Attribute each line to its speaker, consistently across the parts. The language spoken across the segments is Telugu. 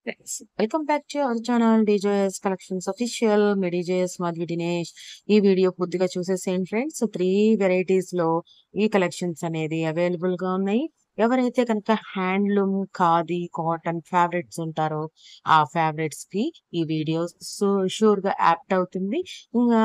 Speaker 1: Friends welcome back to our channel DJS collections official. Me DJS Madhavi Dinesh. ఈ వీడియో పూర్తిగా చూసేసేయండి ఫ్రెండ్స్. 3 వెరైటీస్ లో ఈ కలెక్షన్స్ అనేది అవైలబుల్ గా ఉన్నాయి. ఎవరైతే కనుక హ్యాండ్లూమ్, ఖాదీ, కాటన్ ఫేవరెట్స్ ఉంటారో ఆ ఫేవరెట్స్ కి ఈ వీడియో షూర్ గా యాప్ట్ అవుతుంది. ఇంకా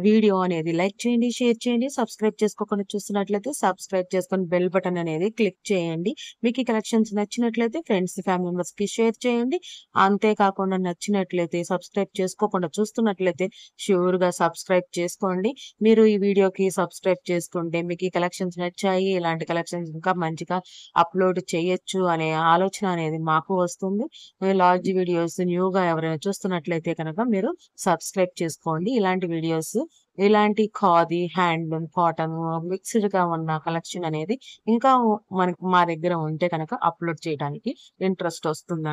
Speaker 1: వీడియో అనేది లైక్ చేయండి, షేర్ చేయండి. సబ్స్క్రైబ్ చేసుకోకుండా చూస్తున్నట్లయితే సబ్స్క్రైబ్ చేసుకొని బెల్ బటన్ అనేది క్లిక్ చేయండి. మీకు ఈ కలెక్షన్స్ నచ్చినట్లయితే ఫ్రెండ్స్, ఫ్యామిలీ మెంబర్స్ కి షేర్ చేయండి. అంతేకాకుండా నచ్చినట్లయితే సబ్స్క్రైబ్ చేసుకోకుండా చూస్తున్నట్లయితే ష్యూర్ గా సబ్స్క్రైబ్ చేసుకోండి. మీరు ఈ వీడియోకి సబ్స్క్రైబ్ చేసుకుంటే మీకు ఈ కలెక్షన్స్ నచ్చాయి, ఇలాంటి కలెక్షన్స్ ఇంకా మంచిగా అప్లోడ్ చేయొచ్చు అనే ఆలోచన అనేది మాకు వస్తుంది. లార్జ్ వీడియోస్ న్యూగా ఎవరైనా చూస్తున్నట్లయితే కనుక మీరు సబ్స్క్రైబ్ చేసుకోండి. ఇలాంటి వీడియోస్, ఇలాంటి ఖాదీ, హ్యాండ్లూమ్, కాటన్ మిక్స్డ్ గా ఉన్న కలెక్షన్ అనేది ఇంకా మనకి మా దగ్గర ఉంటే కనుక అప్లోడ్ చేయడానికి ఇంట్రెస్ట్ వస్తుంది.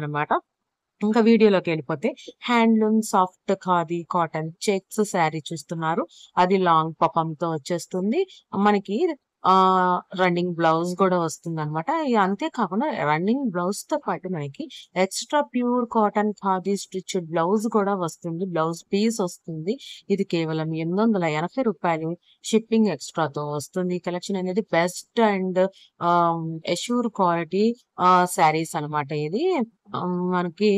Speaker 1: ఇంకా వీడియోలోకి వెళ్ళిపోతే handloom soft khadi cotton checks sari చూస్తున్నారు. అది లాంగ్ పపంతో వచ్చేస్తుంది. మనకి రన్నింగ్ బ్లౌజ్ కూడా వస్తుంది అనమాట. అంతేకాకుండా రన్నింగ్ బ్లౌజ్ తో పాటు మనకి extra pure cotton khadi stitched blouse కూడా వస్తుంది. బ్లౌజ్ పీస్ వస్తుంది. ఇది కేవలం 880 రూపాయలు షిప్పింగ్ ఎక్స్ట్రాతో వస్తుంది. ఈ కలెక్షన్ అనేది best and assure quality saris అనమాట. ఇది మనకి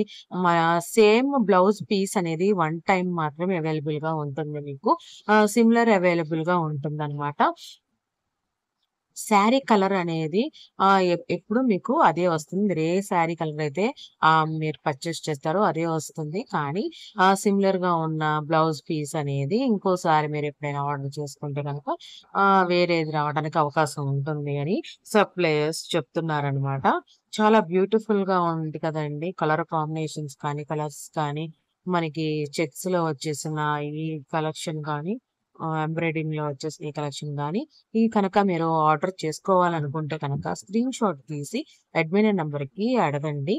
Speaker 1: సేమ్ బ్లౌజ్ పీస్ అనేది 1 టైం మాత్రమే అవైలబుల్ గా ఉంటుంది. మీకు సిమిలర్ అవైలబుల్ గా ఉంటుంది అనమాట. శారీ కలర్ అనేది ఎప్పుడు మీకు అదే వస్తుంది. మీరు ఏ శారీ కలర్ అయితే మీరు పర్చేస్ చేస్తారో అదే వస్తుంది. కానీ సిమిలర్ గా ఉన్న బ్లౌజ్ పీస్ అనేది ఇంకోసారి మీరు ఎప్పుడైనా ఆర్డర్ చేసుకుంటే కనుక వేరేది రావడానికి అవకాశం ఉంటుంది అని సప్లయర్స్ చెప్తున్నారనమాట. చాలా బ్యూటిఫుల్ గా ఉంది కదండి. కలర్ కాంబినేషన్స్ కానీ, కలర్స్ కానీ, మనకి చెక్స్ లో వచ్చేసిన ఈ కలెక్షన్ కానీ, ఎంబ్రాయిడింగ్ లో వచ్చేసిన ఈ కలెక్షన్ కానీ, ఈ కనుక మీరు ఆర్డర్ చేసుకోవాలనుకుంటే కనుక స్క్రీన్ షాట్ తీసి అడ్మిన్ నెంబర్ కి అడగండి.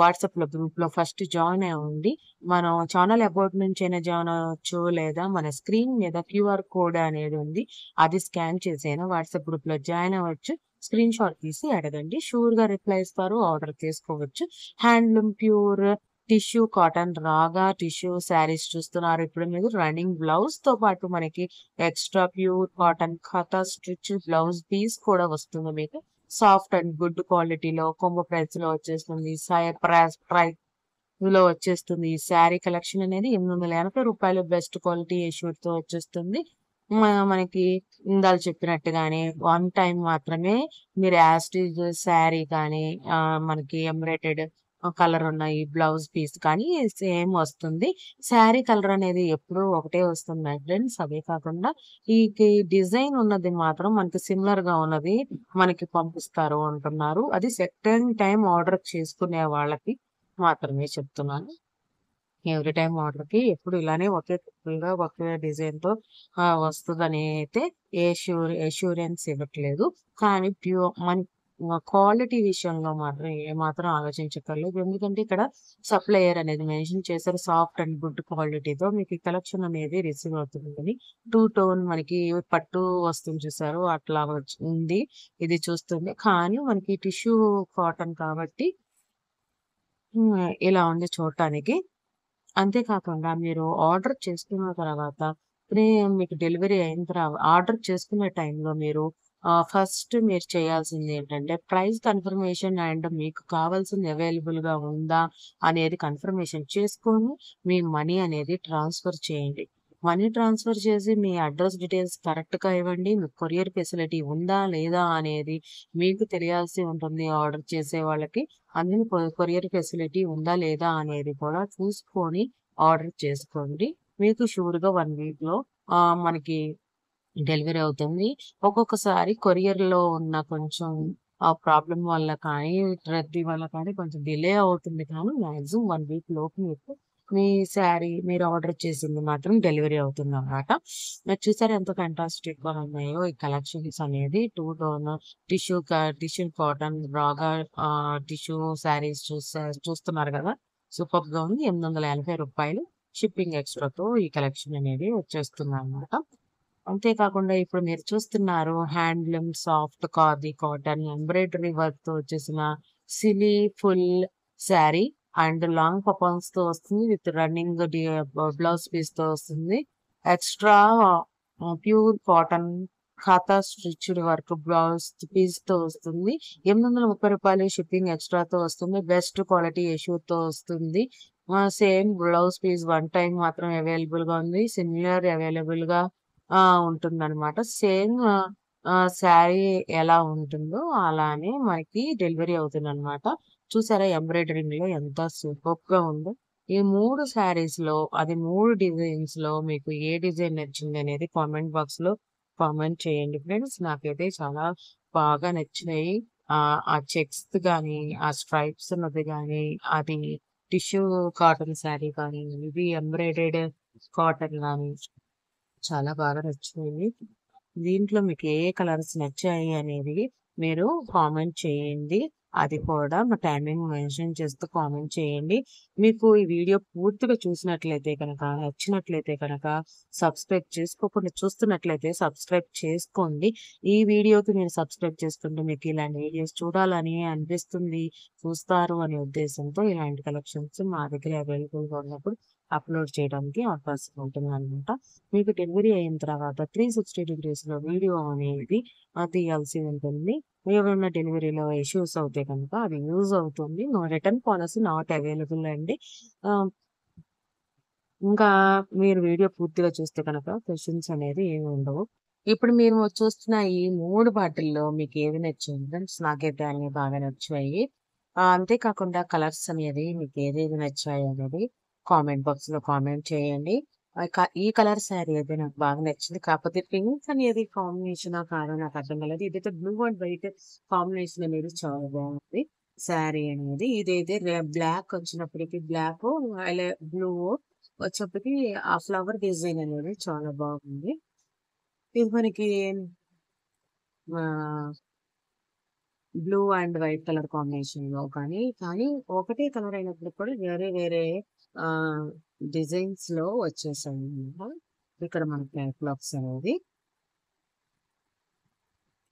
Speaker 1: వాట్సాప్ లో గ్రూప్ లో ఫస్ట్ జాయిన్ అవ్వండి. మనం ఛానల్ అబౌట్ నుంచి అయినా జాయిన్ అవ్వచ్చు, లేదా మన స్క్రీన్ మీద QR కోడ్ అనేది ఉంది, అది స్కాన్ చేసైనా వాట్సాప్ గ్రూప్ లో జాయిన్ అవ్వచ్చు. స్క్రీన్ షాట్ తీసి అడగండి, షూర్ గా రిప్లై ఇస్తారు. ఆర్డర్ చేసుకోవచ్చు. హ్యాండ్లూమ్ ప్యూర్ టిష్యూ కాటన్ రాగా టిష్యూ శారీస్ చూస్తున్నారు. ఇప్పుడు మీరు రన్నింగ్ బ్లౌజ్ తో పాటు మనకి ఎక్స్ట్రా ప్యూర్ కాటన్ ఖతా స్టిచ్ బ్లౌజ్ పీస్ కూడా వస్తుంది. మీకు సాఫ్ట్ అండ్ గుడ్ క్వాలిటీలో కొంబో ప్రైస్ లో వచ్చేస్తుంది. ప్రైస్ లో వచ్చేస్తుంది. ఈ శారీ కలెక్షన్ అనేది 880 రూపాయలు బెస్ట్ క్వాలిటీ ఎష్యూర్ తో వచ్చేస్తుంది. మనకి ఇందాక చెప్పినట్టుగానే 1 టైం మాత్రమే మీరు యాస్టీజ్ శారీ కానీ, మనకి ఎంబ్రాయిడెడ్ కలర్ ఉన్న ఈ బ్లౌజ్ పీస్ కానీ సేమ్ వస్తుంది. శారీ కలర్ అనేది ఎప్పుడూ ఒకటే వస్తుంది ఫ్రెండ్స్. అదే కాకుండా ఈ డిజైన్ ఉన్నది మాత్రం మనకి సిమిలర్ గా ఉన్నది మనకి పంపిస్తారు అంటున్నారు. అది సెకండ్ టైం ఆర్డర్ చేసుకునే వాళ్ళకి మాత్రమే చెప్తున్నాను. ఎవ్రీ టైం ఆర్డర్ కి ఎప్పుడు ఇలానే ఒకే డిజైన్ తో వస్తుందని అయితే ఎష్యూరెన్స్ ఇవ్వట్లేదు. కానీ మన క్వాలిటీ విషయంలో మాత్రం ఏమాత్రం ఆలోచించక్కర్లేదు. ఎందుకంటే ఇక్కడ సప్లయర్ అనేది మెన్షన్ చేశారు, సాఫ్ట్ అండ్ గుడ్ క్వాలిటీతో మీకు ఈ కలెక్షన్ అనేది రిసీవ్ అవుతుందని. 2 టోన్ మనకి పట్టు వస్తుంది చూసారు, అట్లా ఉంది. ఇది చూస్తుంది కానీ మనకి టిష్యూ కాటన్ కాబట్టి ఇలా ఉంది చూడటానికి. అంతేకాకుండా మీరు ఆర్డర్ చేసుకున్న తర్వాత మీకు డెలివరీ అయిన తర్వాత ఆర్డర్ చేసుకునే టైంలో మీరు ఫస్ట్ మీరు చేయాల్సింది ఏంటంటే ప్రైస్ కన్ఫర్మేషన్ అండ్ మీకు కావాల్సింది అవైలబుల్ గా ఉందా అనేది కన్ఫర్మేషన్ చేసుకొని మీ మనీ అనేది ట్రాన్స్ఫర్ చేయండి. మనీ ట్రాన్స్ఫర్ చేసి మీ అడ్రస్ డీటెయిల్స్ కరెక్ట్ గా ఇవ్వండి. మీకు కొరియర్ ఫెసిలిటీ ఉందా లేదా అనేది మీకు తెలియాల్సి ఉంటుంది. ఆర్డర్ చేసే వాళ్ళకి అందులో కొరియర్ ఫెసిలిటీ ఉందా లేదా అనేది కూడా చూసుకొని ఆర్డర్ చేసుకోండి. మీకు షూర్ గా 1 వీక్ లో మనకి డెలివరీ అవుతుంది. ఒక్కొక్కసారి కొరియర్ లో ఉన్న కొంచెం ప్రాబ్లం వల్ల కానీ, రద్దీ వల్ల కానీ కొంచెం డిలే అవుతుంది. కానీ మాక్సిమం 1 వీక్ లోపు మీకు మీ శారీ మీరు ఆర్డర్ చేసింది మాత్రం డెలివరీ అవుతుంది అన్నమాట. చూసారు ఎంత ఫ్యాంటాస్టిక్ గా ఉన్నాయో ఈ కలెక్షన్స్ అనేది. 2 టోన్ టిష్యూ కాటన్ రాగా టిష్యూ శారీస్ చూస్తున్నారు కదా. సూపర్ గా ఉంది. 880 రూపాయలు షిప్పింగ్ ఎక్స్ట్రాతో ఈ కలెక్షన్ అనేది వచ్చేస్తుంది అన్నమాట. అంతేకాకుండా ఇప్పుడు మీరు చూస్తున్నారు handloom soft khadi cotton embroidery work తో వచ్చేసిన సిలీ ఫుల్ శారీ. అండ్ లాంగ్ పపాన్స్ తో వస్తుంది విత్ రన్నింగ్ బ్లౌజ్ పీస్ తో వస్తుంది. ఎక్స్ట్రా ప్యూర్ కాటన్ ఖాతా స్టిచ్డ్ వర్క్ బ్లౌజ్ పీస్ తో వస్తుంది. రూ. 830 షిప్పింగ్ ఎక్స్ట్రాతో వస్తుంది. బెస్ట్ క్వాలిటీ తో వస్తుంది. Same blouse piece one time మాత్రం అవైలబుల్ గా ఉంది. సిమిలర్ అవైలబుల్ గా ఉంటుందన్నమాట. సేమ్ శారీ ఎలా ఉంటుందో అలానే మనకి డెలివరీ అవుతుందన్నమాట. చూసారా ఎంబ్రాయిడరింగ్ లో ఎంత సూపర్ గా ఉందో. ఈ 3 శారీస్ లో అది 3 డిజైన్స్ లో మీకు ఏ డిజైన్ నచ్చింది అనేది కామెంట్ బాక్స్ లో కామెంట్ చేయండి ఫ్రెండ్స్. నాకైతే చాలా బాగా నచ్చినాయి. ఆ చెక్స్ గానీ, ఆ స్ట్రైప్స్ ఉన్నది గానీ, అది టిష్యూ కాటన్ శారీ కానీ, ఇది ఎంబ్రాయిడర్డ్ కాటన్ గానీ చాలా బాగా నచ్చినాయి. దీంట్లో మీకు ఏ కలర్స్ నచ్చాయి అనేది మీరు కామెంట్ చేయండి. అది కూడా మా టైమింగ్ మెన్షన్ చేస్తూ కామెంట్ చేయండి. మీకు ఈ వీడియో పూర్తిగా చూసినట్లయితే కనుక, నచ్చినట్లయితే కనుక సబ్స్క్రైబ్ చేసుకోకుండా చూస్తున్నట్లయితే సబ్స్క్రైబ్ చేసుకోండి. ఈ వీడియోకి మీరు సబ్స్క్రైబ్ చేసుకుంటే మీకు ఇలాంటి వీడియోస్ చూడాలని అనిపిస్తుంది. చూస్తారు అనే ఉద్దేశంతో ఇలాంటి కలెక్షన్స్ మా దగ్గర అవైలబుల్‌గా ఉన్నప్పుడు అప్‌లోడ్ చేయడానికి అవకాశం ఉంటుందనమాట. మీకు డెలివరీ అయిన తర్వాత 360 డిగ్రీస్‌లో వీడియో అనేది తీయాల్సి ఉంటుంది. ఏవైనా డెలివరీలో ఇష్యూస్ అవుతే కనుక అది యూజ్ అవుతుంది. No return policy not available అండి. ఆహ్, ఇంకా మీరు వీడియో పూర్తిగా చూస్తే కనుక క్వెషన్స్ అనేది ఏమి ఉండవు. ఇప్పుడు మీరు చూస్తున్న ఈ 3 వాటిల్లో మీకు ఏది నచ్చింది ఫ్రెండ్స్? నాకైతే అన్నీ బాగా నచ్చాయి. అంతేకాకుండా కలర్స్ అనేది మీకు ఏదేది నచ్చాయి అనేది కామెంట్ బాక్స్‌లో కామెంట్ చేయండి. ఈ కలర్ శారీ అయితే నాకు బాగా నచ్చింది. కాకపోతే పింక్ అనేది కాంబినేషనా కాదో నాకు అర్థం కాలేదు. ఇదైతే బ్లూ అండ్ వైట్ కాంబినేషన్ అనేది చాలా బాగుంది. శారీ అనేది. ఇదైతే బ్లాక్ వచ్చినప్పటికి బ్లాకు బ్లూ వచ్చేప్పటికి ఆ ఫ్లవర్ డిజైన్ అనేది చాలా బాగుంది. ఇది మనకి ఆహ్, బ్లూ అండ్ వైట్ కలర్ కాంబినేషన్‌లో కానీ ఒకటే కలర్ అయినప్పటికి కూడా వేరే వేరే ఆహ్, డిజైన్స్‌లో వచ్చేసాయన్నమాట. ఇక్కడ మనకి క్యాటలాగ్స్ అనేది.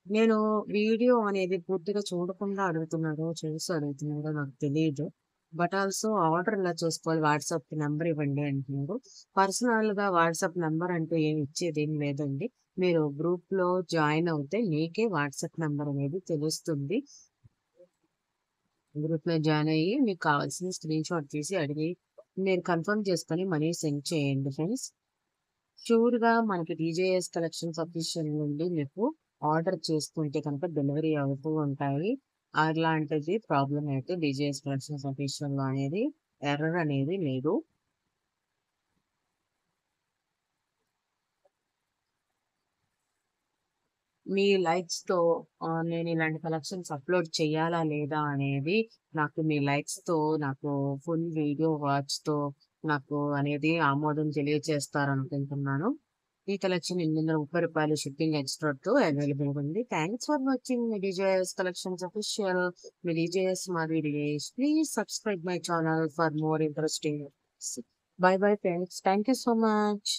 Speaker 1: నేను వీడియో అనేది పూర్తిగా చూడకుండా అడుగుతున్నారో, చూసి అడుగుతున్నారో నాకు తెలీదు. బట్ ఆల్సో ఆర్డర్ ఎలా చేసుకోవాలి? వాట్సాప్‌కి నంబర్ ఇవ్వండి అంటున్నారు. పర్సనల్‌గా వాట్సాప్ నంబర్ అంటూ ఏమి ఇచ్చేదేం లేదండి. మీరు గ్రూప్‌లో జాయిన్ అవుతే మీకే వాట్సాప్ నంబర్ అనేది తెలుస్తుంది. గ్రూప్‌లో జాయిన్ అయ్యి మీకు కావాల్సిన స్క్రీన్‌షాట్ తీసి అడిగి మీరు కన్ఫర్మ్ చేసుకొని మనీ సెండ్ చేయండి ఫ్రెండ్స్. షూర్‌గా మనకి డీజేఎస్ కలెక్షన్స్ అఫీషియల్ నుండి మీకు ఆర్డర్ చేసుకుంటే కనుక డెలివరీ అవుతూ ఉంటాయి. అలాంటిది ప్రాబ్లమ్ అయితే డీజేఎస్ కలెక్షన్స్ అఫీషియల్‌లో అనేది ఎర్రర్ అనేది లేదు. మీ లైక్స్‌తో నేను ఇలాంటి కలెక్షన్స్ అప్‌లోడ్ చేయాలా? లేదా? అనేది నాకు మీ లైక్స్‌తో నాకు ఫుల్ వీడియో వాచ్‌తో నాకు అనేది ఆమోదం తెలియజేస్తారనుకుంటున్నాను. ఈ కలెక్షన్ రూ. 830 షిప్పింగ్ ఎక్స్‌ట్రాతో అవైలబుల్‌గా ఉంది. Thanks for watching me DJS collections official. Me DJS Madhavi village. Please subscribe my channel for more interesting. By bye friends. Thank you so much.